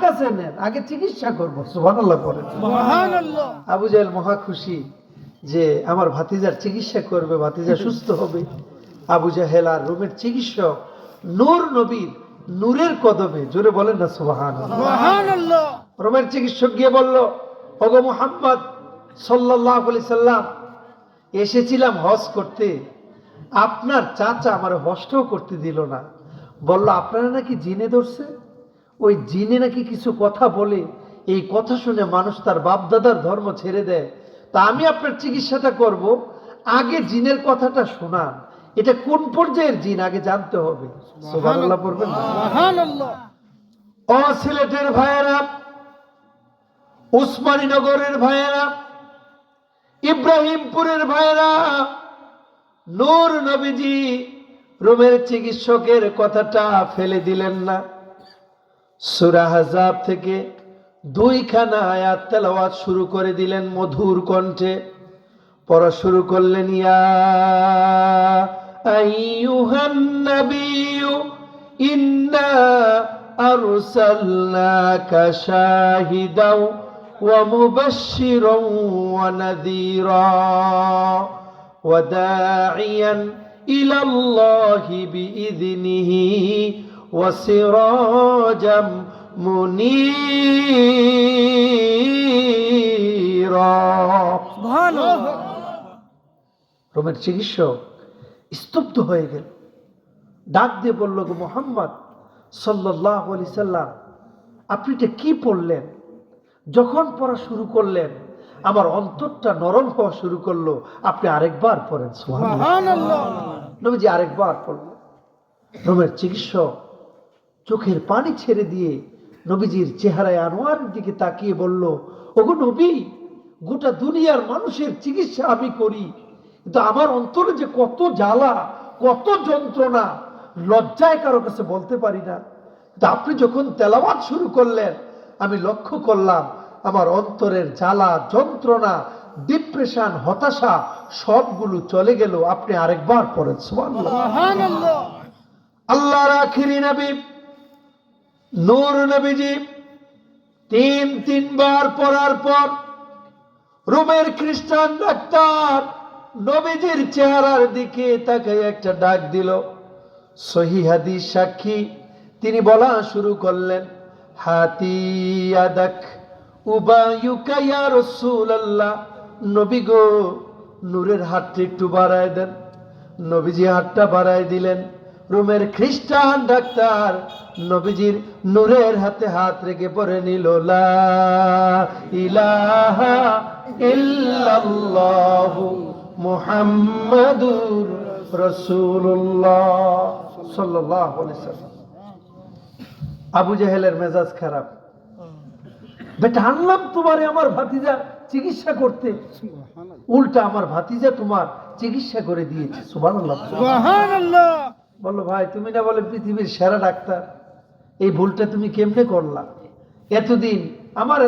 কাছে নেন, আগে চিকিৎসা করবো। সুবহানাল্লাহ পড়েন। সুবহানাল্লাহ। আবু জাহেল মহা খুশি যে আমার ভাতিজার চিকিৎসা করবে, ভাতিজা সুস্থ হবে। আবু জাহেল আর রোমের চিকিৎসক নূর নবীর নূরের কদমে, জোরে বলেন না সুবহানাল্লাহ। সুবহানাল্লাহ। রোমের চিকিৎসক গিয়ে বলল, ওগো মুহাম্মদ সাল্লাল্লাহু আলাইহি সাল্লাম, এসেছিলাম হজ করতে, আপনার চাচা আমার হজটাও করতে দিল না। বলল আপনারা নাকি জিনে ধরছে, ওই জিনে নাকি কিছু কথা বলে, এই কথা শুনে মানুষ তার বাপ দাদার ধর্ম ছেড়ে দেয়। তা আমি আপনার চিকিৎসাটা করব, আগে জিনের কথাটা শোনান। এটা কোন পর্যায়ের জিন আগে জানতে হবে। সুবহানাল্লাহ পড়বেন না? সুবহানাল্লাহ। ও সিলেটের ভাইয়েরা, উসমানীনগরের ভাইয়েরা, ইব্রাহিমপুরের ভাইয়েরা, নূর নবীজি রোমের চিকিৎসকের কথাটা ফেলে দিলেন না। সূরা আহজাব থেকে 2খানা আয়াত তেলাওয়াত শুরু করে দিলেন মধুর কণ্ঠে। পড়া শুরু করলেন, ইয়া আইয়ুহান নাবিয়্যু ইন্না আরসালনাকা শাহিদাও ওয়া মুবাশশিরাও ওয়া নাযীরা ওয়া দাঈয়ান ইলাল্লাহি বিইযনিহি ওয়া সিরাজাম মুনীরা। সুবহানাল্লাহ। রোমের চিকিৎসক স্তব্ধ হয়ে গেল, ডাক দিয়ে বলল, গো মুহাম্মদ সাল্লাল্লাহু আলাইহি সাল্লাম, আপনি এটা কি পড়লেন? যখন পড়া শুরু করলেন আমার অন্তরটা নরম হওয়া শুরু করলো। আপনি আরেকবার পড়েন। সুবহানাল্লাহ। নবীজি আরেকবার পড়লেন। রোমের চিকিৎসক চোখের পানি ছেড়ে দিয়ে নবীজির চেহারায় আনোয়ারের দিকে তাকিয়ে বলল, ওগো নবী, গোটা দুনিয়ার মানুষের চিকিৎসা আমি করি, কিন্তু আমার অন্তরে যে কত জ্বালা, কত যন্ত্রণা, লজ্জায় কারো কাছে বলতে পারি না। কিন্তু আপনি যখন তেলাওয়াত শুরু করলেন আমি লক্ষ্য করলাম আমার অন্তরের জ্বালা, যন্ত্রণা, ডিপ্রেশন, হতাশা সবগুলো চলে গেল। আপনি আরেকবার পড়েন। সুবহানাল্লাহ। সুবহানাল্লাহ। আল্লাহর আখিরি নবী নূর নবীজি তিনবার পড়ার পর রোমের খ্রিস্টান ডাক্তার নবীজির চেহারার দিকে তাকায় একটা ডাক দিল। সহিহ হাদিস সাক্ষী, তিনি বলা শুরু করলেন, হাতি ইয়াদাক উবায়ুকা ইয়া রাসূলুল্লাহ। নবী গো, নূরের হাতটা একটু বাড়ায় দেন। নবীজি হাতটা বাড়ায় দিলেন। রোমের খ্রিস্টান ডাক্তার নবীজির নূরের হাতে হাত রেখে পড়ে নিল, লা ইলাহা ইল্লাল্লাহু মুহাম্মাদুর রাসূলুল্লাহ সাল্লাল্লাহু আলাইহি সাল্লাম। আবু জাহেলের মেজাজ খারাপ, বেটা আনলাম তোমারে আমার ভাতিজা চিকিৎসা করতে, উল্টা আমার ভাতিজা তোমার চিকিৎসা করে দিয়েছে। সুবহানাল্লাহ। সুবহানাল্লাহ। বললো, ভাই তুমি না বলে পৃথিবীর সেরা ডাক্তার, এই ভুলটা তুমি কেমনে করলা? এতদিন আমার